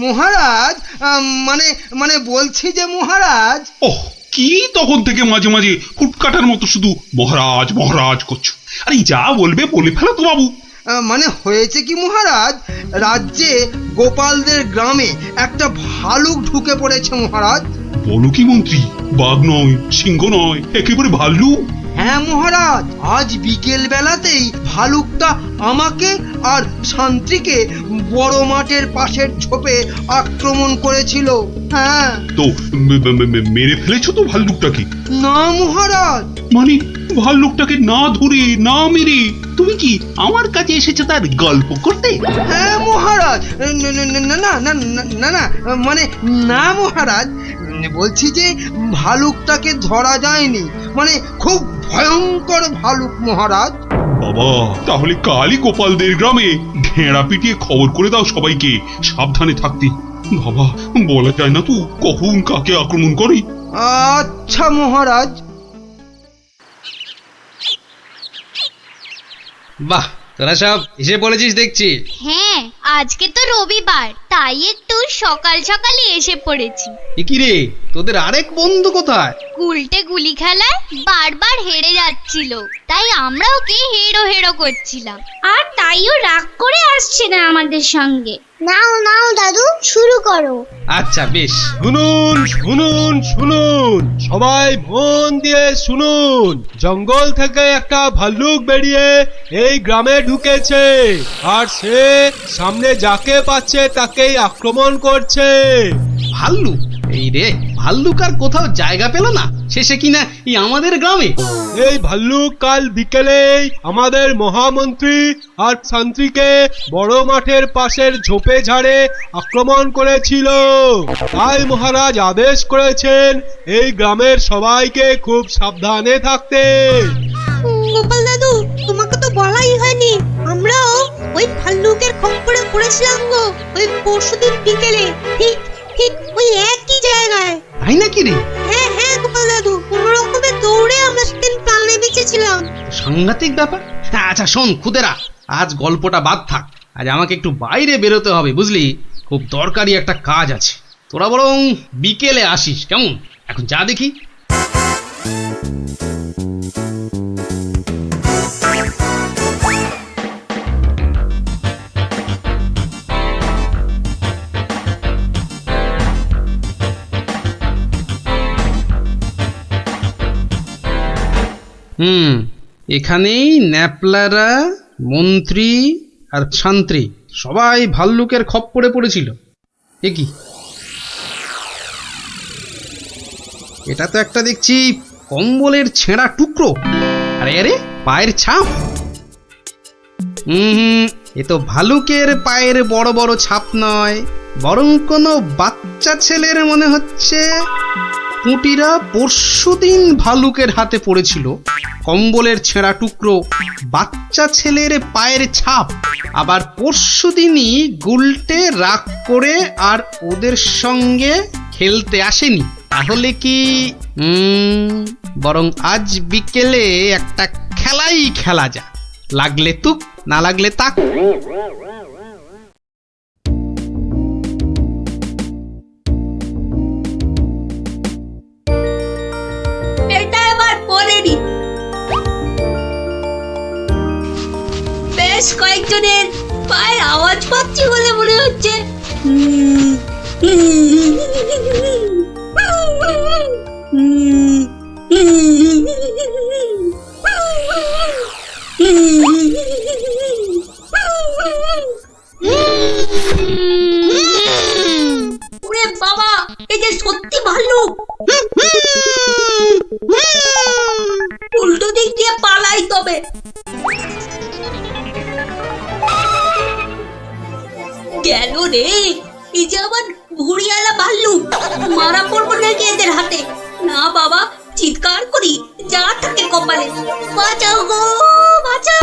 মহারাজ মানে মানে বলছি যে মহারাজ। ওহ, কি তখন থেকে মাঝে মাঝে হুটকাটার মতো শুধু মহারাজ মহারাজ করছো? আরে যা বলবে বলে ফেলো তো বাবু। মানে হয়েছে কি মহারাজ, রাজ্যে গোপালদের গ্রামে একটা ভালুক ঢুকে পড়েছে মহারাজ। বলো কি মন্ত্রী? বাঘ নয়, সিংহ নয়, একেবারে ভাল্লুক? হ্যাঁ মহারাজ, আজ বিকেল বেলাতেই ভালুকটা আমাকে আর শান্তিকে বড় মাঠের পাশের ঝোপে আক্রমণ করেছিল। হ্যাঁ। তো মেরে ফেলেছো তো ভাল্লুকটাকে? না মহারাজ। মানে ভাল্লুকটাকে না ধরে না মেরে তুমি কি আমার কাছে এসেছো তার গল্প করতে? হ্যাঁ মহারাজ। না না না না না না না মানে না মহারাজ, বলছি যে ভালুকটাকে ধরা যায়নি, মানে খুব ভয়ঙ্কর ভালুক মহারাজ। বাবা, তাহলে কালই গোপালদের গ্রামে ঘেঁড়া পিটিয়ে খবর করে দাও সবাইকে সাবধানে থাকতে। বাবা, বলা যায় না তো কখন কাকে আক্রমণ করে। আচ্ছা মহারাজ। বাহ, তোরা সব এসে পড়েছিস দেখছি। হ্যাঁ, আজকে তো রবিবার, তাই একটু সকাল সকালই এসে পড়েছি। এ কি রে, তোদের আরেক বন্ধু কোথায়? উল্টে গুলি খেলায় বারবার হেরে যাচ্ছিল, তাই আমরা ওকে হেরো হেরো করছিলাম, আর তাইও রাগ করে আসছে না আমাদের সঙ্গে। নাও নাও দাদু, শুরু করো। আচ্ছা বেশ, শুনুন শুনুন শুনুন, সবাই মন দিয়ে শুনুন। জঙ্গল থেকে একটা ভাল্লুক বেরিয়ে এই গ্রামে ঢুকেছে, আর সে সামনে যাকে পাচ্ছে তাকেই আক্রমণ করছে। ভাল্লুক? এই রে, ভাল্লুক আর কোথাও জায়গা পেল না, শেষে কিনা এই আমাদের গ্রামে। এই ভাল্লুক কাল বিকেলেই আমাদের মহামন্ত্রী আর শান্তিকে বড় মাঠের পাশের ঝোপে ঝাড়ে আক্রমণ করেছিল। তাই মহারাজ আদেশ করেছেন এই গ্রামের সবাইকে খুব সাবধানে থাকতে। গোপাল দাদু, তোমাকে তো বলাই হয়নি, আমরাও ওই ভাল্লুকের খপ্পরে পড়েছিলাম গো, ওই পরশুদিন বিকেলে, ঠিক ঠিক ওই একই জায়গায়। তাই নাকি রে? হ্যাঁ হ্যাঁ গোপাল দাদু, কোনো রকমে দৌড়ে আমরা সেদিন প্রাণে বেঁচেছিলাম। সাংঘাতিক ব্যাপার। আচ্ছা শোন খুদেরা, আজ গল্পটা বাদ থাক, আজ আমাকে একটু বাইরে বেরোতে হবে বুঝলি, খুব দরকারি একটা কাজ আছে। তোরা বরং বিকেলে আসিস, কেমন? এখন যা দেখি। এখানেই ন্যাপলারা, মন্ত্রী আর শান্ত্রী সবাই ভাল্লুকের খপ্পরে পড়েছিল। এ কি, এটা তো একটা দেখছি কম্বলের ছেঁড়া টুকরো। আরে আরে, পায়ের ছাপ। এ তো ভালুকের পায়ের বড় বড় ছাপ নয়, বরং কোনো বাচ্চা ছেলের মনে হচ্ছে। পুঁটিরা পরশুদিন ভালুকের হাতে পড়েছিল, কম্বলের ছেঁড়া টুকরো, বাচ্চা ছেলের পায়ের ছাপ, আবার পরশুদিনই গুলটে রাগ করে আর ওদের সঙ্গে খেলতে আসেনি। তাহলে কি বরং আজ বিকেলে একটা খেলাই খেলা যা, লাগলে তুক না লাগলে তাক। এটা এবার পড়েনি। বেশ কয়েকজনের পায়ের আওয়াজ পাচ্ছি বলে মনে হচ্ছে। ওরে বাবা, এই যে সত্যি ভাল্লুক। উল্টো দিক দিয়ে পালাই তবে। গেল রে, এই যে আবার ঘুড়িয়ালা ভাল্লুক। মারা পড়বো নাকি এদের হাতে? না বাবা, চিৎকার করি যা থাকে কপালে। বাঁচাও গো, বাঁচাও।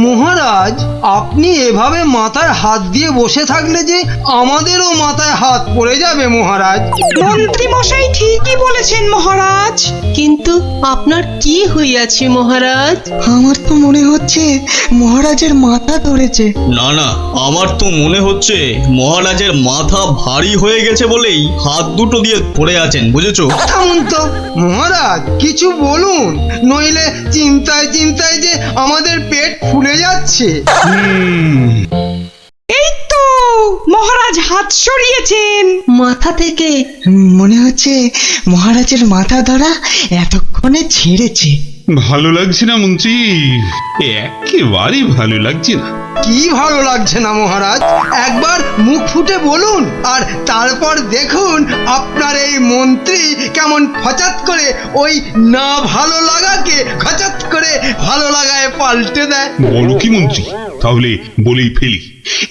মহারাজ, আপনি এভাবে মাথায় হাত দিয়ে বসে থাকলে যে আমাদেরও মাথায় হাত পড়ে যাবে মহারাজ। মন্ত্রী মশাই ঠিকই বলেছেন মহারাজ। কিন্তু আপনার কি হইয়াছে মহারাজ? আমার তো মনে হচ্ছে মহারাজের মাথা ধরেছে। না না, আমার তো মনে হচ্ছে মহারাজের মাথা ভারী হয়ে গেছে বলেই হাত দুটো দিয়ে পড়ে আছেন, বুঝেছো? থামুন তো মহারাজ, কিছু বলুন, নইলে চিন্তায় চিন্তায় যে আমাদের পেট ফুলে যাচ্ছে। এই তো মহারাজ হাত সরিয়েছেন। মাথা থেকে মনে হচ্ছে মহারাজের মাথা ধরা এতক্ষণে ছেড়েছে। ভালো লাগছে না মন্ত্রী, একেবারেই ভালো লাগছে না। কি ভালো লাগছে না মহারাজ? একবার মুখ ফুটে বলুন, আর তারপর দেখুন আপনার এই মন্ত্রী কেমন হঠাৎ করে ওই না ভালো লাগাকে হঠাৎ করে ভালো লাগায় পাল্টে দেয়। বলো কি মন্ত্রী, তাহলে বলেই ফেলি।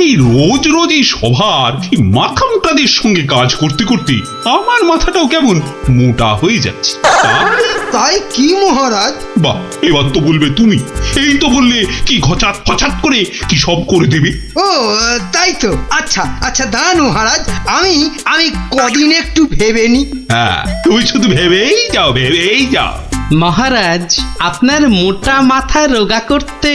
এই রোজ রোজ এই সভার এই মাথা মোটাদের সঙ্গে কাজ করতে করতে আমার মাথাটাও কেমন মোটা হয়ে যাচ্ছে। তাই কি মহারাজ? বাহ, এবার তো বলবে তুমি। এই তো বললে কি ঘচাত ফচাত করে কি সব করে দেবে। ও তাই তো। আচ্ছা আচ্ছা দাঁড়ান মহারাজ, আমি আমি কদিন একটু ভেবে নি। হ্যাঁ, তুমি শুধু ভেবেই যাও, ভেবেই যাও। মহারাজ, আপনার মোটা মাথা রোগা করতে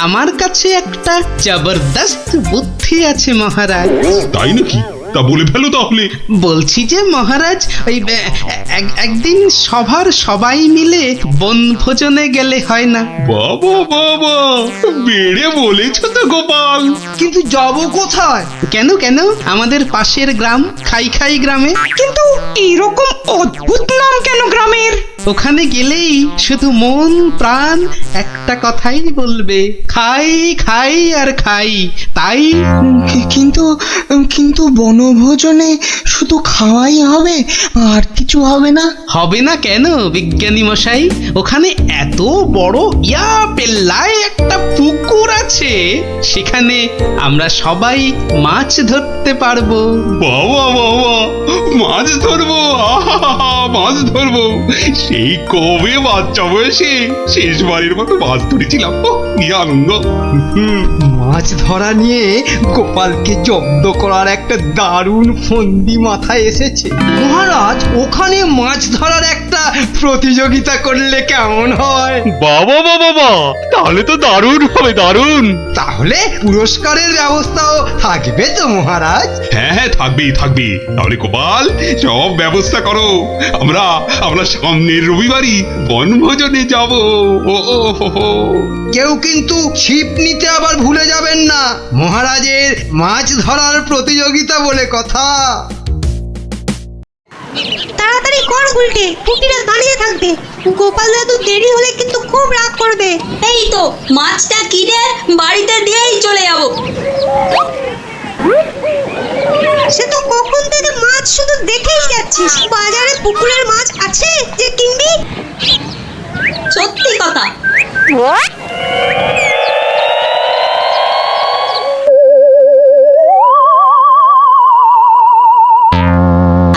আমার কাছে একটা জবরদস্ত বুদ্ধি আছে মহারাজ। তাই নাকি? তা বলে ফেলো তাহলে। বলছি যে মহারাজ, ওই একদিন সভার সবাই মিলে বনভোজনে গেলে হয় না? বাবা বাবা, বেড়ে বলেছ তো গোপাল। কিন্তু যাব কোথায়? কেন কেন, আমাদের পাশের গ্রাম খাই খাই গ্রামে। কিন্তু এরকম অদ্ভুত নাম কেন গ্রামের? ওখানে গেলেই শুধু মন প্রাণ একটা কথাই বলবে, খাই খাই আর খাই। তাই কিন্তু কিন্তু বনভোজনে শুধু খাওয়াই হবে, আর কিছু হবে না? হবে না কেন বিজ্ঞানী মশাই? ওখানে এত বড় পেল্লায় একটা পুকুর আছে, সেখানে আমরা সবাই মাছ ধরতে পারবো। বাবা বাবা, মাছ ধরবো, আহা, মাছ ধরবো। সেই কবে বাচ্চা বয়সে শেষবারের মতো মাছ ধরেছিলাম, কি আনন্দ। মাছ ধরা নিয়ে গোপালকে জব্দ করার একটা দারুণ ফন্দি মাথায় এসেছে। মহারাজ, ওখানে মাছ ধরার একটা প্রতিযোগিতা করলে কেমন হয়? বাবা বাবা বাবা, তাহলে তো দারুণ হবে, দারুণ। তাহলে পুরস্কারের ব্যবস্থাও থাকবে তো মহারাজ? হ্যাঁ হ্যাঁ, থাকবেই থাকবে। তাহলে গোপাল, সব ব্যবস্থা করো। আমরা আমরা সামনের রবিবারই বনভোজনে যাব। ও ও হো হো। কেউ কিন্তু ছিপ নিতে আবার ভুলে যাবেন না, মহারাজের মাছ ধরার প্রতিযোগিতা বলে কথা। তাড়াতাড়ি কর গুলটে, পুটিরা দাঁড়িয়ে থাকবে। গোপাল দাদু দেরি হলে কিন্তু খুব রাগ করবে। এই তো মাছটা কিনে বাড়িতে দিয়েই চলে যাব। সে তো কখন থেকে মাছ শুধু দেখেই যাচ্ছিস। বাজারে পুকুরের মাছ আছে যে কিনবি? সত্যি কথা।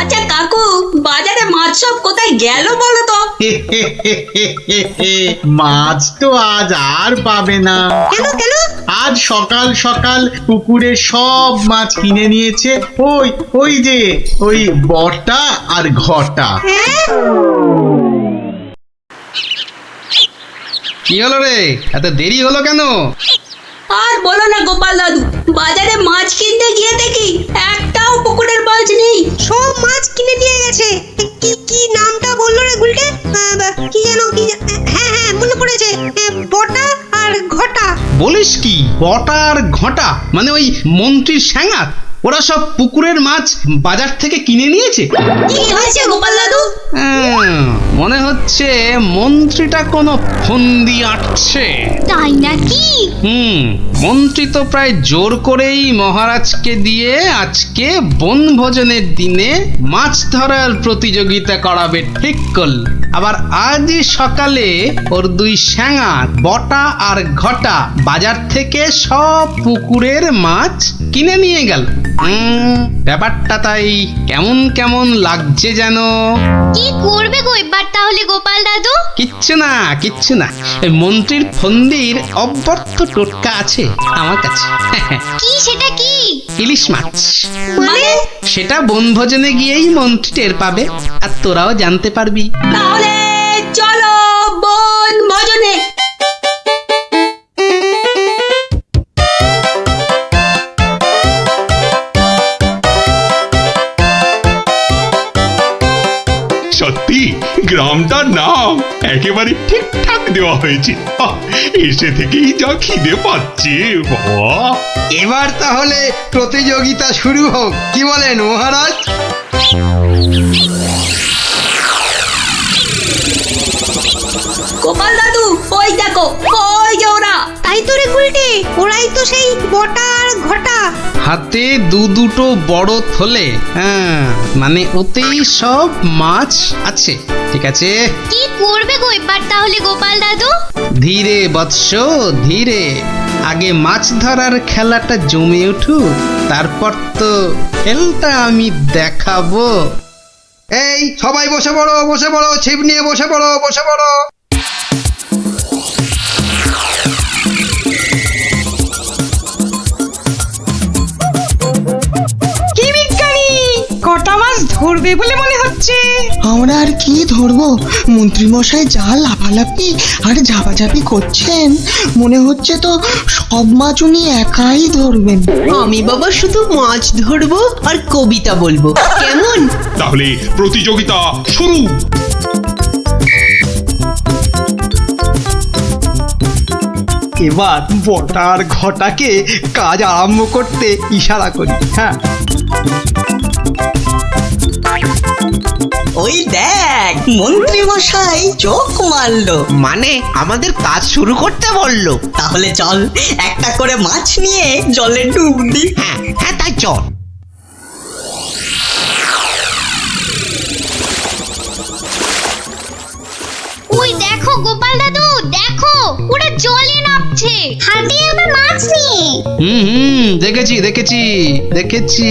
আচ্ছা কাকু, বাজারে মাছ সব কোথায় গেল বলো তো? মাছ তো আজ আর পাবে না। কেন কেন? আজ সকাল সকাল পুকুরে সব মাছ কিনে নিয়েছে ওই ওই যে ওই বটা আর ঘটা। কি হলো রে, এত দেরি হলো কেন? আর বলো না গোপাল দাদু, বাজারে মাছ কিনতে গিয়ে দেখি একটাও পুকুরের মাছ নেই। সব মাছ কিনে নিয়ে গেছে। কি কি নামটা বললো রে গুলটে? কি যেন কি হ্যাঁ হ্যাঁ মনে পড়েছে, বটা আর ঘটা। বলিস কি, বটা আর ঘটা? মানে ওই মন্ত্রীর স্যাঙাত? ওরা সব পুকুরের মাছ বাজার থেকে কিনে নিয়েছে। কি হয়েছে গোপাল দাদু? মনে হচ্ছে মন্ত্রীটা কোনো ফন্দি আটছে। তাই নাকি? মন্ত্রী তো প্রায় জোর করেই মহারাজকে দিয়ে আজকে বনভোজনের দিনে মাছ ধরার প্রতিযোগিতা করাবে ঠিক করল। আবার আজ সকালে ওর দুই শ্যাঙার বটা আর ঘটা বাজার থেকে সব পুকুরের মাছ কিনে নিয়ে গেল। ব্যাপারটা তাই কেমন কেমন লাগছে যেন। কি করবে গো এবার তাহলে গোপাল দাদু? কিচ্ছু না কিচ্ছু না, এই মন্ত্রীর ফন্দির অব্যর্থ টোটকা আছে আমার কাছে। কি সেটা কি? ইলিশ মাছ। মানে? সেটা বনভোজনে গিয়েই মন্ত্রী টের পাবে, আর তোরাও জানতে পারবি। তাহলে চলো বন ভোজনে। সত্যি গ্রামটার নাম একেবারে ঠিকঠাক দেওয়া হয়েছে। এসে থেকেই যা খিদে পাচ্ছে বাবা। এবার তাহলে প্রতিযোগিতা শুরু হোক, কি বলেন মহারাজ? গোপাল দাদু ওই দেখো, ওই যে ওরা। তাই তো রে গুলটে, ওরাই তো সেই বটা আর ঘটা। হাতে দুটো বড় থলে, মানে ওতেই সব মাছ আছে। ঠিক আছে, কি করবে গো এবার তাহলে গোপাল দাদু? ধীরে বৎস ধীরে, আগে মাছ ধরার খেলাটা জমে উঠুক, তারপর তো খেলটা আমি দেখাবো। এই সবাই বসে পড়ো, ছিপ নিয়ে বসে পড়ো। কি বিজ্ঞানী, কটা মাছ ধরবে বলে মনে হচ্ছে? আমরা আর কি ধরবো, মন্ত্রীমশাই যা লাফালাফি আর ঝাপাঝাপি করছেন, মনে হচ্ছে তো সব মাছ উনি একাই ধরবেন। আমি বাবা শুধু মাছ ধরবো আর কবিতা বলবো, কেমন? তাহলে প্রতিযোগিতা শুরু। এবার বটার ঘটাকে কাজ আরম্ভ করতে ইশারা করি। হ্যাঁ, ওই দেখ মন্ত্রী মশাই চোখ মারলো, মানে আমাদের কাজ শুরু করতে বললো। তাহলে চল একটা করে মাছ নিয়ে জলে ডুব দি। হ্যাঁ হ্যাঁ তাই চল। ওই দেখো গোপাল দাদু, দেখো ওরা জলে নামছে হাতে আবার মাছ নিয়ে। দেখেছি।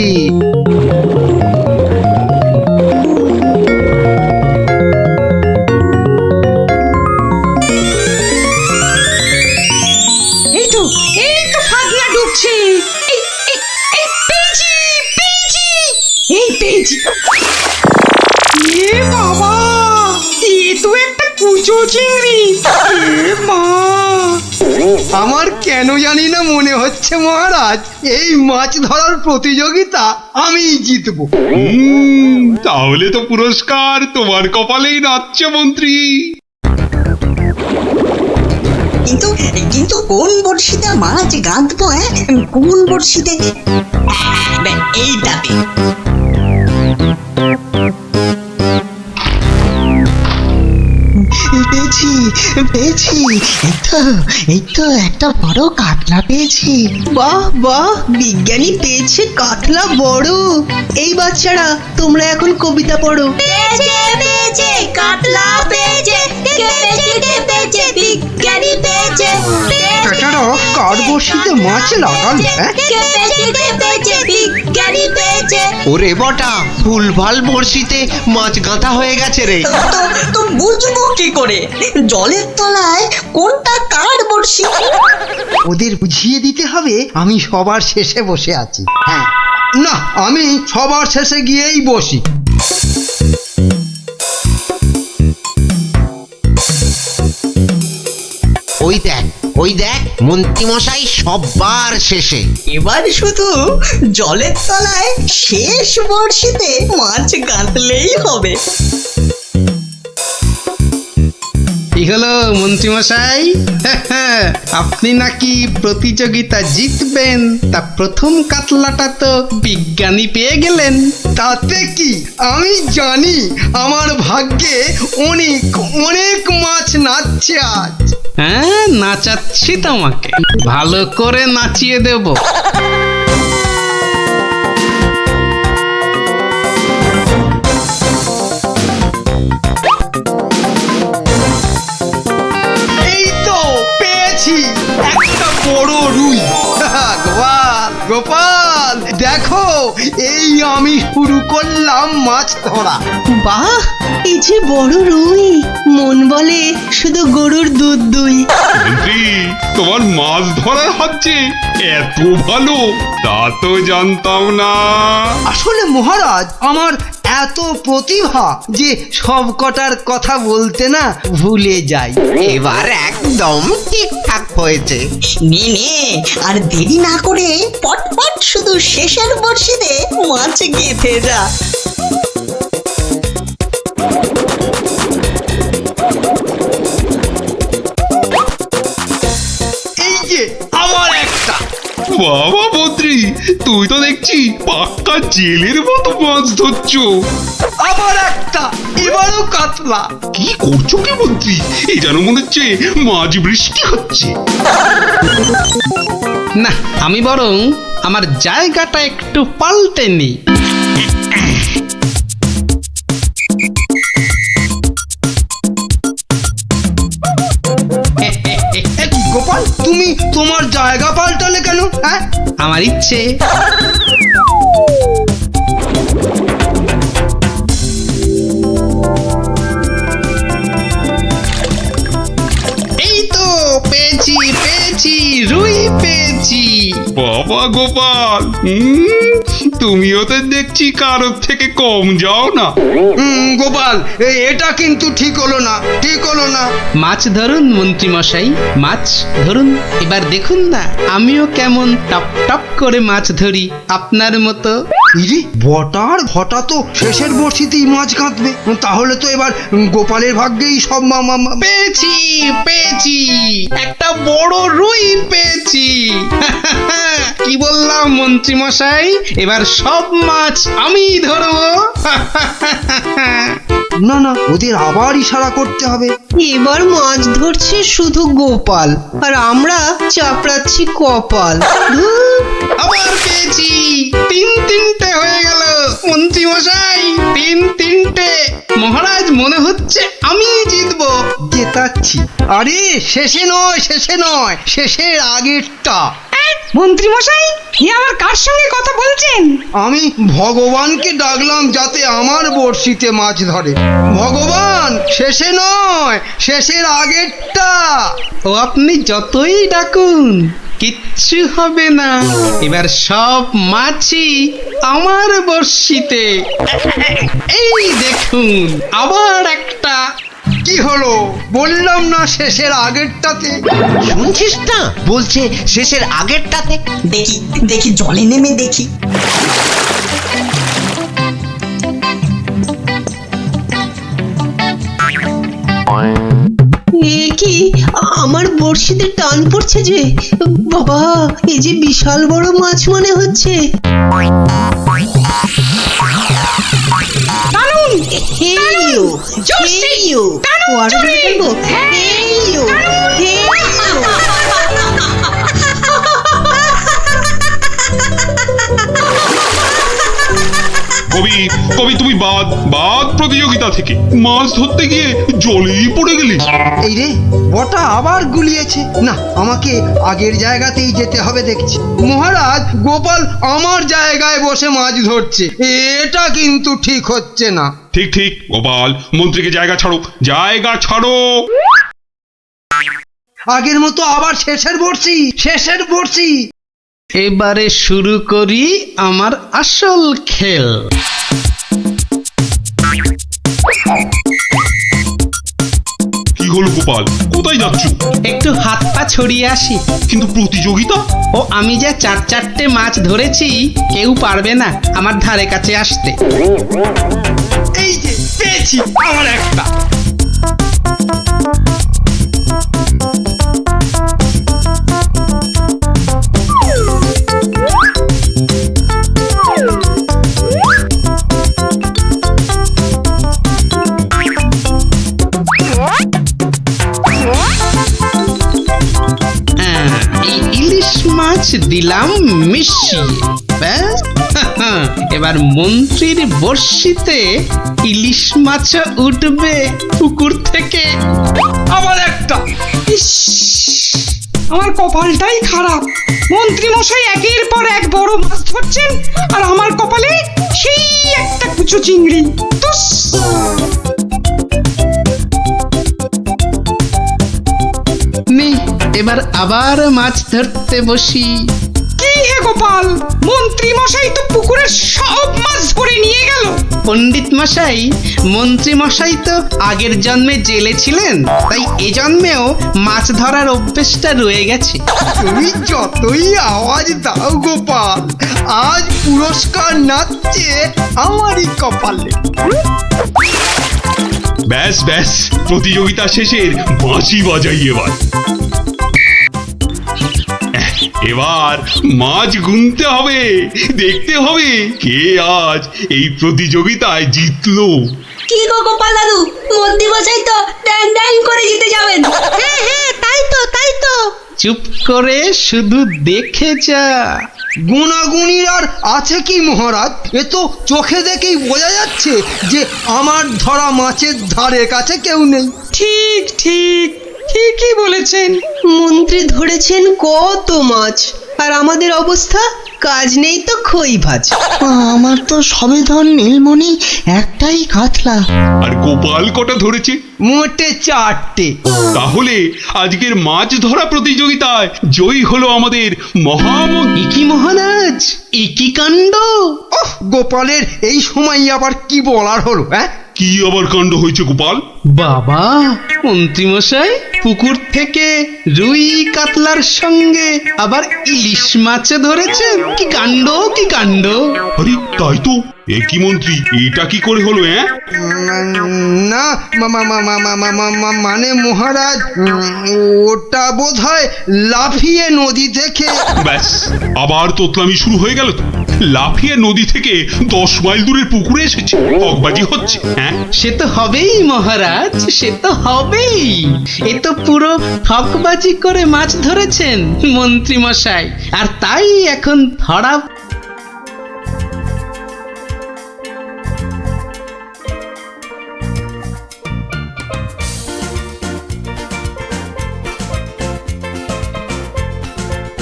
এই তো ফাগলা ডুবছে। পেয়েছি। এ বাবা, এ তো একটা কুচো চিংড়ি। এ মা, আমার কেন জানি না মনে হচ্ছে মহারাজ, এই মাছ ধরার প্রতিযোগিতা আমিই জিতবো। তাহলে তো পুরস্কার তোমার কপালেই নাচছে মন্ত্রী। কিন্তু কোন বড়শিতে মাছ গাঁথবো? কোন বড়শিতে? এইটাতে। পেয়েছি, এই তো একটা বড় কাতলা পেয়েছি। বাহ, বিজ্ঞানী পেয়েছে কাতলা বড়। এই বাচ্চারা, তোমরা এখন কবিতা পড়ো। পেয়েছে কাতলা পেয়েছে, বিজ্ঞানী পেয়েছে। বেচারা কার বড়শিতে মাছ লাগালো? বিজ্ঞানী পেয়েছে। ওরে বটা, ভুলভাল বড়শিতে মাছ গাঁথা হয়ে গেছে রে। তো বুঝবো কি করে জলের তলায় কোনটা কার বড়শি? ওদের বুঝিয়ে দিতে হবে আমি সবার শেষে বসে আছি। হ্যাঁ, না, আমি সবার শেষে গিয়েই বসি। ওই দেখ মন্ত্রীমশাই সবার শেষে। এবার শুধু জলের তলায় শেষ বড়শিতে মাছ গাঁথলেই হবে। কি হলো মন্ত্রীমশাই, আপনি নাকি প্রতিযোগিতা জিতবেন, তা প্রথম কাতলাটা তো বিজ্ঞানী পেয়ে গেলেন। তাতে কি, আমি জানি আমার ভাগ্যে অনেক মাছ নাচছে আজ। হ্যাঁ, নাচাচ্ছি তোমাকে, ভালো করে নাচিয়ে দেব। দেখো এই আমি শুরু করলাম মাছ ধরা। বাহ, এই যে বড় রুই, মন বলে শুধু গরুর দুধ দুই। মন্ত্রী তোমার মাছ ধরার হাত যে এত ভালো তা তো জানতাম না। আসলে মহারাজ আমার এত প্রতিভা যে সব কটার কথা বলতে না ভুলে যাই। এবার একদম ঠিকঠাক হয়েছে। নে নে, আর দেরি না করে পটপট শুধু শেষের বর্ষিতে মাছ গেঁথে যা। এই যে আমার একটা। বাবা মন্ত্রী তুই তো দেখছি পাক্কা জেলের মতো মাছ ধরছো। আবার একটা, এবারও কাতলা। কি করছো কি মন্ত্রী? এই যেন মনে হচ্ছে মাছ বৃষ্টি হচ্ছে। না, আমি বরং আমার জায়গাটা একটু পাল্টে নিই। গোপাল, তুমি তোমার জায়গা পাল্টালে কেন? হ্যাঁ, আমার ইচ্ছে। এই তো পেয়েছি পেয়েছি, রুই পেয়েছি। বাবা গোপাল, তুমিও তো দেখছি কারোর থেকে কম যাও না। গোপাল, এটা কিন্তু ঠিক হলো না, ঠিক হলো না। মাছ ধরুন মন্ত্রী মশাই, মাছ ধরুন। এবার দেখুন না আমিও কেমন টপ টপ করে মাছ ধরি আপনার মতো। ইরে, বটার ঘটা তো শেষের বর্ষিতেই মাছ কাঁদবে। তাহলে তো এবার গোপালের ভাগ্যেই সব পেয়েছি পেয়েছি, একটা বড় রুই পেয়েছি। কি বললাম মন্ত্রী মশাই, এবার সব মাছ আমি ধরবো। না না, ওদের আবার ইশারা করতে হবে। এবার মাছ ধরছে শুধু গোপাল, আর আমরা চাপড়াচ্ছি কপাল। ধুর। আবার পেয়েছি, তিনটে হয়ে গেল মন্ত্রী মশাই, তিনটে। মহারাজ মনে হচ্ছে আমি জিতবো। জেতাচ্ছি। আরে শেষে নয়, শেষে নয়, শেষের আগেরটা। মন্ত্রী মশাই, এ আবার কার সঙ্গে কথা বলছেন? আমি ভগবানকে ডাকলাম যাতে আমার বড়শিতে মাছ ধরে। ভগবান, শেষে নয়, শেষের আগেরটা। ও আপনি যতই ডাকুন কিচ্ছু হবে না, এবার সব মাছই আমার বর্ষিতে। এই দেখুন আবার একটা। কি হলো? বললাম না শেষের আগেরটাতে। শুনছিস না, বলছে শেষের আগেরটাতে। দেখি দেখি, জলে নেমে দেখি। এ কি, আমার বড়শিতে টান পড়ছে যে। বাবা, এই যে বিশাল বড় মাছ মনে হচ্ছে। কবি কবি তুমি বাদ প্রতিযোগিতা থেকে মাছ ধরতে গিয়ে জলেই পড়ে গেলি। এই রে, বটা আবার গুলিয়েছে। না, আমাকে আগের জায়গাতেই যেতে হবে দেখছি। মহারাজ, গোপাল আমার জায়গায় বসে মাছ ধরছে, এটা কিন্তু ঠিক হচ্ছে না। ঠিক ঠিক গোপাল, মন্ত্রীকে জায়গা ছাড়ো, জায়গা ছাড়ো। আগের মতো আবার শেষের বর্ষি, শেষের বর্ষি। এবারে শুরু করি আমার আসল খেল। কি হলো গোপাল, কোথায় যাচ্ছ? একটু হাত পা ছড়িয়ে আসি। কিন্তু প্রতিযোগিতা? ও আমি যে চারটে মাছ ধরেছি, কেউ পারবে না আমার ধারে কাছে আসতে। এই যে পেয়েছি আমার একটা। এই ইলিশ মাছ দিলাম মিশিয়ে, ব্যাস। এবার মন্ত্রীর বর্ষিতে ইলিশ মাছ উঠবে পুকুর থেকে। আবার একটা। ইস, আমার কপালটাই খারাপ। মন্ত্রী মশাই একের পর এক বড় মাছ ধরছেন আর আমার কপালে সেই একটা কুচো চিংড়ি। তুস! নে এবার আবার মাছ ধরতে বসি। কি হে গোপাল, মন্ত্রী মশাই তো পুকুরের সব মাছ ধরে নিয়ে গেল। পণ্ডিত মশাই, মন্ত্রী মশাই তো আগের জন্মে জেলে ছিলেন, তাই এ জন্মেও মাছ ধরার অভ্যেসটা রয়ে গেছে। তুমি যতই আওয়াজ দাও গোপাল, আজ পুরস্কার নাচছে আমারই কপালে। ব্যাস ব্যাস, প্রতিযোগিতা শেষের বাঁশি বাজাই এবার। এবার মাছ গুনতে হবে, দেখতে হবে কে আজ এই প্রতিযোগিতায় জিতলো। কি গো গোপাল দাদু, মন্ত্রী মশাই তো ড্যাং ড্যাং করে জিতে যাবেন। হ্যাঁ হ্যাঁ, তাই তো। চুপ করে শুধু দেখে যা। গুণাগুণির আর আছে কি মহারাজ? এ তো চোখে দেখেই বোঝা যাচ্ছে যে আমার ধরা মাছের ধারে কাছে কেউ নেই। ঠিক ঠিক, ঠিকই বলেছেন। মন্ত্রী ধরেছেন কত মাছ, আর আমাদের অবস্থা কাজ নেই তো খই ভাজ। আমার তো সবে ধর নীলমণি একটাই কাতলা। আর গোপাল কটা ধরেছে? মোটে 4টে। তাহলে আজকের মাছ ধরা প্রতিযোগিতায় জয়ী হলো আমাদের মহামন্ত্রী। একি মহারাজ, একি কাণ্ড! ওহ, গোপালের এই সময় আবার কি বলার হলো? হ্যাঁ, কি আবার কাণ্ড হয়েছে গোপাল? বাবা, মন্ত্রী মশাই পুকুর থেকে রুই কাতলার সঙ্গে আবার ইলিশ মাছ ধরেছেন। কি কাণ্ড, কি কাণ্ড! আরে তাই তো, এ কি মন্ত্রী, এটা কি করে হলো? না মানে মহারাজ, ওটা বোধহয় লাফিয়ে নদী থেকে। ব্যাস, আবার তোতলামি শুরু হয়ে গেল তো। লাফিয়ে নদী থেকে 10 মাইল দূরের পুকুরে এসেছে, ঠকবাজি হচ্ছে। হ্যাঁ, সে তো হবেই মহারাজ, সে তো হবেই। এ তো পুরো ঠকবাজি করে মাছ ধরেছেন মন্ত্রী মশাই, আর তাই এখন ধরা।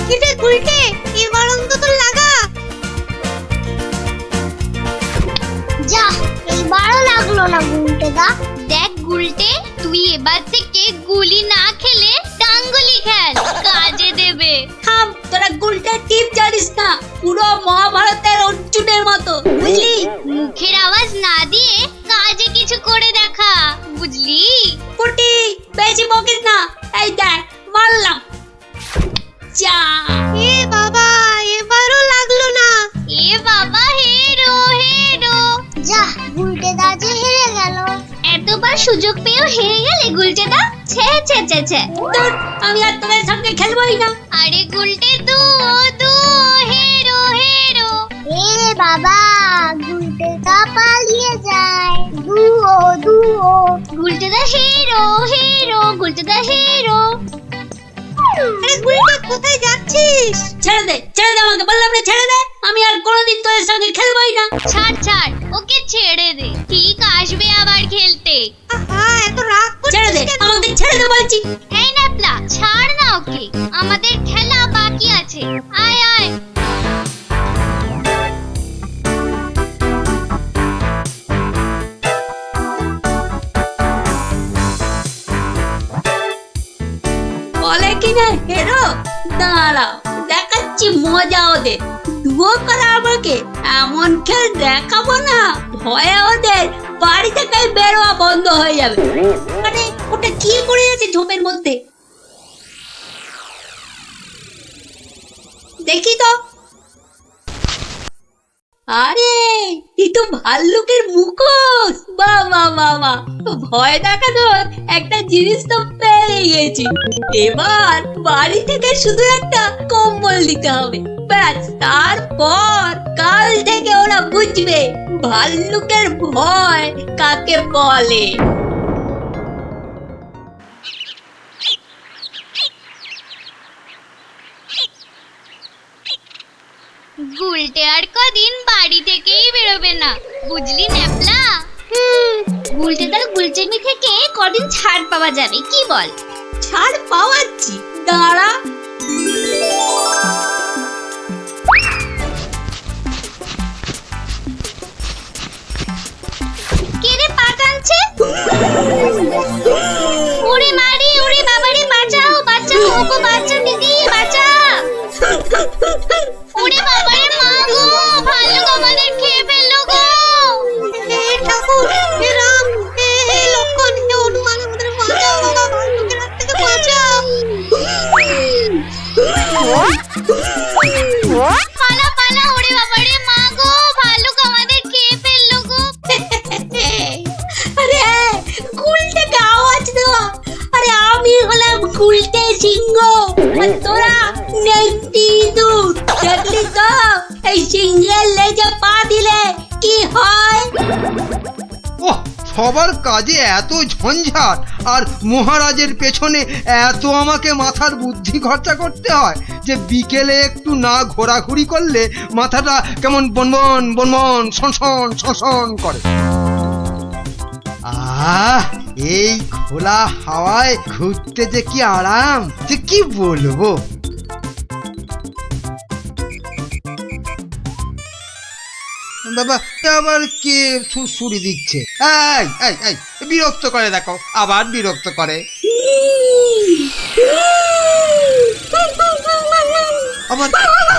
কিরে গুলটে, এবার অন্তত লাগা। যা, এইবারও লাগলো না গুলটে দা। দেখ গুলটে, তুই এবার থেকে গুলি না খেলে ডাঙ্গুলি খেল, কাজে দেবে। থাম, তোরা গুলটার টিপ জানিস না, পুরো মহাভারতের অর্জুনের মতো, বুঝলি? মুখের আওয়াজ না দিয়ে কাজে কিছু করে দেখা, বুঝলি? পুটি, বেশি বকিস না। এই দেখ, মারলাম। যা। এ বাবা, এবারও লাগলো না। এ বাবা, হেরো হেরো। যা, গুলটে দা যে হেরে গেল। এতবার সুযোগ পেয়েও হেরে গেলে গুলটে দা? ছে ছে ছে ছে। ধুর, আমি আর তোদের সঙ্গে খেলবই না। আরে গুলটে দু হেরো হেরো। এ বাবা, গুলটে দা পালিয়ে যায়। দুও গুলটে দা হেরো হেরো, গুলটে দা হেরো। আরে গুলটে, কোথায় যাচ্ছিস? ছেড়ে দে আমাকে, বললাম না ছেড়ে দে। আমি আর কোনোদিন তোদের সঙ্গে খেলবই না। ছাড়, ওকে ছেড়ে দে, ঠিক আসবে আবার খেলতে। এত রাগ করছিস? ছেড়ে দে আমাকে, ছেড়ে দে বলছি। এই ন্যাপলা, ছাড় না ওকে, আমাদের খেলা বাকি আছে। আয় আয়। বলে কিনা হেরো, দাঁড়াও দেখাচ্ছি মজা ওদের। দুও করা আমাকে, এমন খেল দেখাবো না, ভয়ে ওদের বাড়ি থেকে বেরোয়া বন্ধ হয়ে যাবে। মানে ওটা কি করে আছে ঝোপের মধ্যে, দেখি তো। আরে, এই তো ভাল্লুকের মুখোশ। বাবা, ভয় দেখানোর একটা জিনিস তো পেয়ে গেছি। এবার বাড়ি থেকে শুধু একটা কম্বল দিতে হবে, ব্যাস। তারপর কাল থেকে ওরা বুঝবে ভাল্লুকের ভয় কাকে বলে। গুলটে আর কদিন বাড়ি থেকেই বেরোবে না, বুঝলি ন্যাপলা? গুলটে তার গুলচেমি থেকে কদিন ছাড় পাওয়া যাবে, কি বল? ছাড় পাওয়াচ্ছি, দাঁড়া। ওগো বাঁচা দিদি বাঁচা। ওরে বাবা রে মা গো, ভাল্লুক আমাদের খেয়ে ফেললো গো। হে ঠাকুর, হে রাম, হে লক্ষণ, হে হনুমান, আমাদের বাঁচাও বাবা, ভাল্লুকের হাত থেকে বাঁচাও। পালা পালা, ওরে বাবা রে মা গো, ভাল্লুক আমাদের খেয়ে ফেললো গো। আরে গুলটেকে আওয়াজ দেওয়া। আরে আমি হলাম গুলটে সিংহ, আর তোরা নেংটি দুধ। দেখলি তো এই সিংহের লেজে পা দিলে কি হয়? ওহ, সবার কাজে এত ঝঞ্ঝাট, আর মহারাজের পেছনে এত আমাকে মাথার বুদ্ধি খরচা করতে হয় যে বিকেলে একটু না ঘোরাঘুরি করলে মাথাটা কেমন বনবন বনবন সনসন সনসন করে। এই খোলা হাওয়ায় ঘুরতে যে কি আরাম, যে কি বলবো। বাবা, আবার কে সুড়সুড়ি দিচ্ছে? এই এই এই, বিরক্ত করে দেখো, আবার বিরক্ত করে। আবার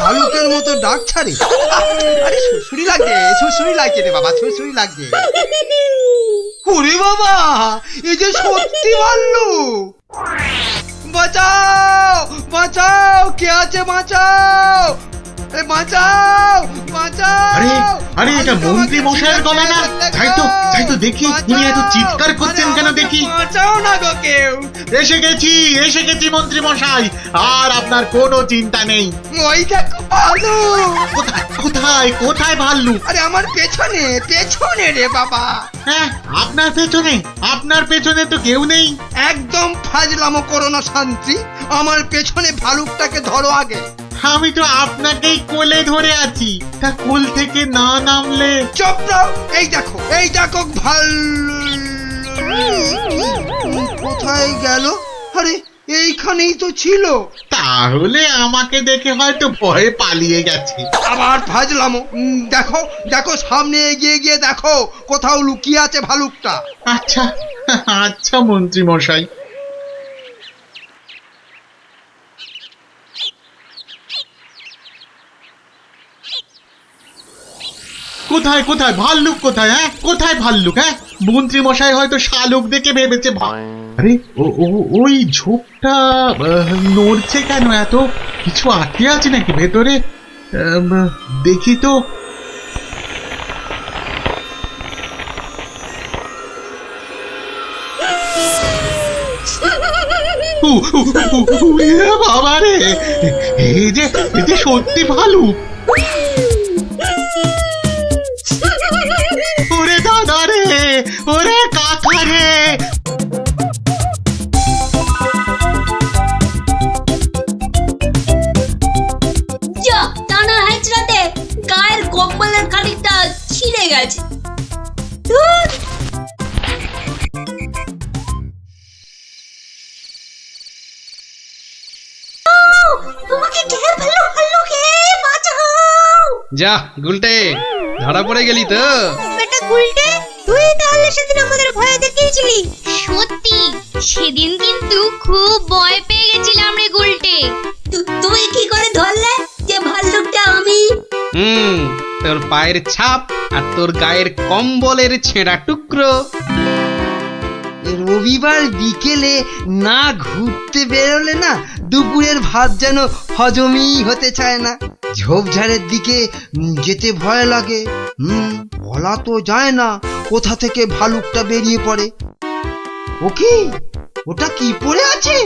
ভালুকের মতো ডাক ছাড়ে। আরে সুড়সুড়ি লাগছে, সুড়সুড়ি লাগছে রে বাবা, সুড়সুড়ি লাগছে। ওরে বাবা, এই যে সত্যি ভাল্লুক! বাঁচাও বাঁচাও, কে আছে বাঁচাও, বাঁচাও বাঁচাও। আরে আরে, এটা মন্ত্রী মশাইয়ের গলা না? যাই তো দেখি, উনি এত চিৎকার করছেন কেন দেখি। বাঁচাও না গো কেউ। এসে গেছি মন্ত্রী মশাই, আর আপনার কোনো চিন্তা নেই। ওই দেখো ভাল্লুক। কোথায় কোথায় ভাল্লুক? আরে আমার পেছনে পেছনে রে বাবা। হ্যাঁ, আপনার পেছনে তো কেউ নেই। একদম ফাজলামো করো না শান্তি, আমার পেছনে ভালুকটাকে ধরো আগে। আমি তো আপনাকেই কোলে ধরে আছি, তা কোল থেকে না নামলে। চুপ রাও, এই দেখো ভাল্লুক কোথায় গেল? আরে এইখানেই তো ছিল। তাহলে আমাকে দেখে হয়তো ভয়ে পালিয়ে গেছে। আবার ফাজলামো। দেখো দেখো, সামনে এগিয়ে গিয়ে দেখো কোথাও লুকিয়ে আছে ভালুকটা। আচ্ছা আচ্ছা মন্ত্রী মশাই। কোথায় ভাল্লুক কোথায়? হ্যাঁ, কোথায় ভাল্লুক? হ্যাঁ, মন্ত্রী মশাই হয়তো শালুক দেখে ভেবেছে। আরে ওই ঝোপটা নড়ছে কেন? এত কিছু আটকে আছে নাকি ভেতরে? দেখি তো। বাবা রে, এই যে সত্যি ভালুক। ওরে দাদা রে, ওরে কাকা রে। যা টানা হেঁচড়াতে গায়ের কম্বলের খানিকটা ছিঁড়ে গেছে। ধুর। আমাকে ঘিরে ফেললো ভাল্লুকে, বাঁচাও। যা গুলটে, ধরা পড়ে গেলি তো। বেটা গুলটে, তুই তাহলে সেদিন আমাদের ভয় দেখিয়েছিলি। সত্যি, সেদিন কিন্তু খুব ভয় পেয়ে গেছিলাম রে গুলটে। তুমি কি করে ধরলে যে ভাল্লুকটা আমি? তোর পায়ের ছাপ আর তোর গায়ের কম্বলের ছেঁড়া টুকরো। রবিবার বিকেলে না ঘুরতে বেরোলে না দুপুরের ভাত যেন হজমই হতে চায় না। ঝোপঝাড়ের দিকে যেতে ভয় লাগে। বলা তো যায় না কোথা থেকে ভালুকটা বেরিয়ে পড়ে। ও কি, ওটা কি পড়ে আছে?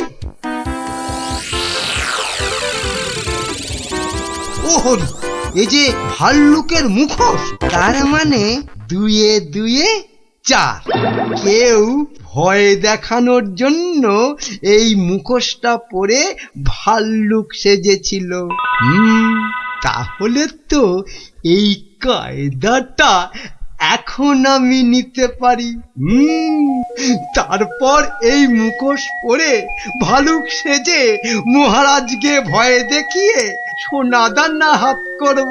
ও হরি, এই যে ভাল্লুকের মুখোশ। তার মানে দুয়ে দুয়ে চার। কেউ ভয় দেখানোর জন্য এই মুখোশটা পরে ভাল্লুক সেজেছিল। তাহলে তো এই কায়দাটা এখন আমি নিতে পারি। তারপর এই মুখোশ পরে ভালুক সেজে মহারাজকে ভয় দেখিয়ে সোনাদানা হাত করব।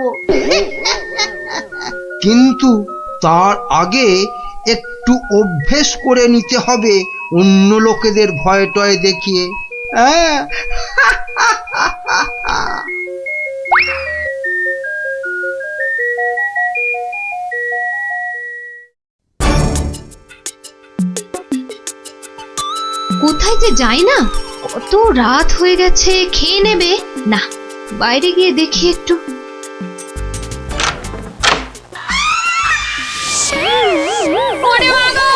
কিন্তু তার আগে একটু অভ্যেস করে নিতে হবে অন্য লোকেদের ভয় টয় দেখিয়ে। কোথায় যে যায় না, কত রাত হয়ে গেছে, খেয়ে নেবে না, বাইরে গিয়ে দেখি একটু। ওরে বাবা,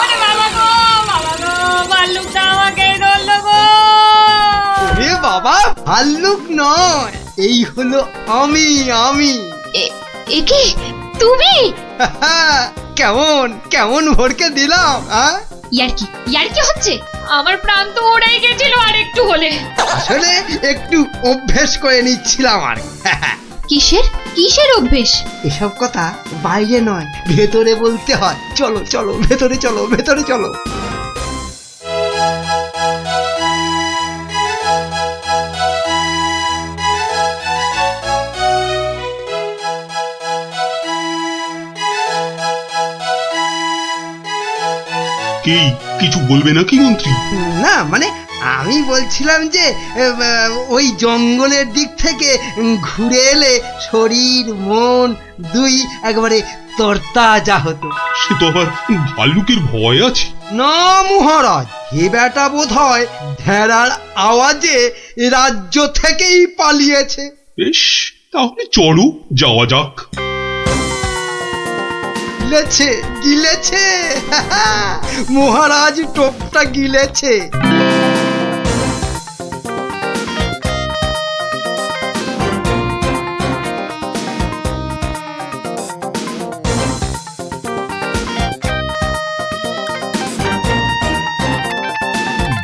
ওরে বাবা গো, বাবা গো, ভাল্লুকটা আমাকে ধরলো গো। এ বাবা, ভাল্লুক নয়, এই হলো আমি। এ কি তুমি? কেমন কেমন ভরকে দিলাম? ইয়ার্কি হচ্ছে? আমার প্রাণ তো ওড়াই গেছিল আর একটু হলে। আসলে একটু অভ্যেস করে নিচ্ছিলাম আর। কিসের অভ্যেস? এসব কথা বাইরে নয়, ভেতরে বলতে হয়। চলো চলো, ভেতরে চলো, ভেতরে চলো। কি কিছু বলবে নাকি মন্ত্রী? না মানে আমি বলছিলাম যে ওই জঙ্গলের দিক থেকে ঘুরে এলে শরীর মন দুই একবারে তরতাজা হতো। সে তো আবার ভাল্লুকের ভয় আছে। না মহারাজ, এ বেটা বোধ হয় ভেড়ার আওয়াজে রাজ্য থেকেই পালিয়েছে। বেশ, তাহলে চলো যাওয়া যাক। গিলেছে মহারাজ, টোপটা গিলেছে।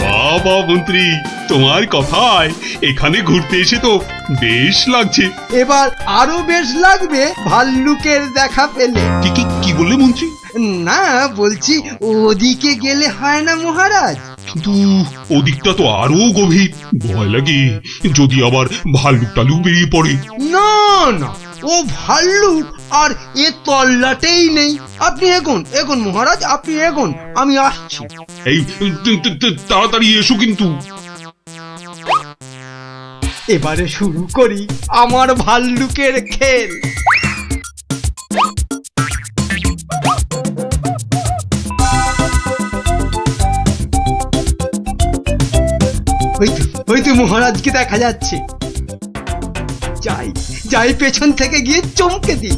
বাবা মন্ত্রী, তোমার কথায় এখানে ঘুরতে এসে তো বেশ লাগছে। এবার আরো বেশ লাগবে ভাল্লুকের দেখা পেলে। কি বললে মন্ত্রী? না বলছি, ওদিকে গেলে হয় না মহারাজ? কিন্তু ওদিকটা তো আরো গভীর, ভয় লাগে যদি আবার ভাল্লুক টালুক বেরিয়ে পড়ে। না না, ও ভাল্লুক আর এ তল্লাটেই নেই। আপনি এগোন মহারাজ, আপনি এগোন, আমি আসছি। এই তাড়াতাড়ি এসো কিন্তু। এবারে শুরু করি আমার ভাল্লুকের খেল। হয়তো মহারাজকে দেখা যাচ্ছে। যাই পেছন থেকে গিয়ে চমকে দিই।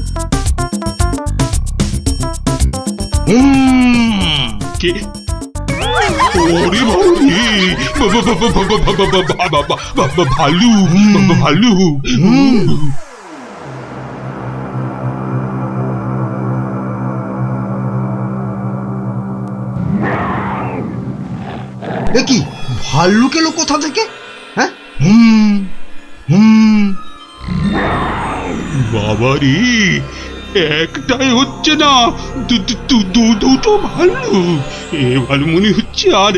কে? ওরে ভালু ভালু। কি ভাল্লুক এলো কোথা থেকে? হ্যাঁ, বাবারে, একটাই হচ্ছে না, দুটো ভাল্লুক। এবার মনে হচ্ছে আর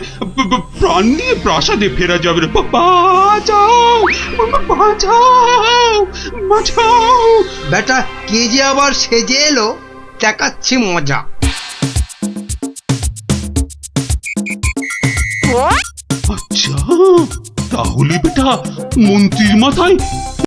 প্রাণ নিয়ে প্রাসাদে ফেরা যাবে না। বাঁচাও, বেটা কে যে আবার সেজে এলো, দেখাচ্ছি মজা। আচ্ছা, তাহলে বেটা মন্ত্রীর মাথায়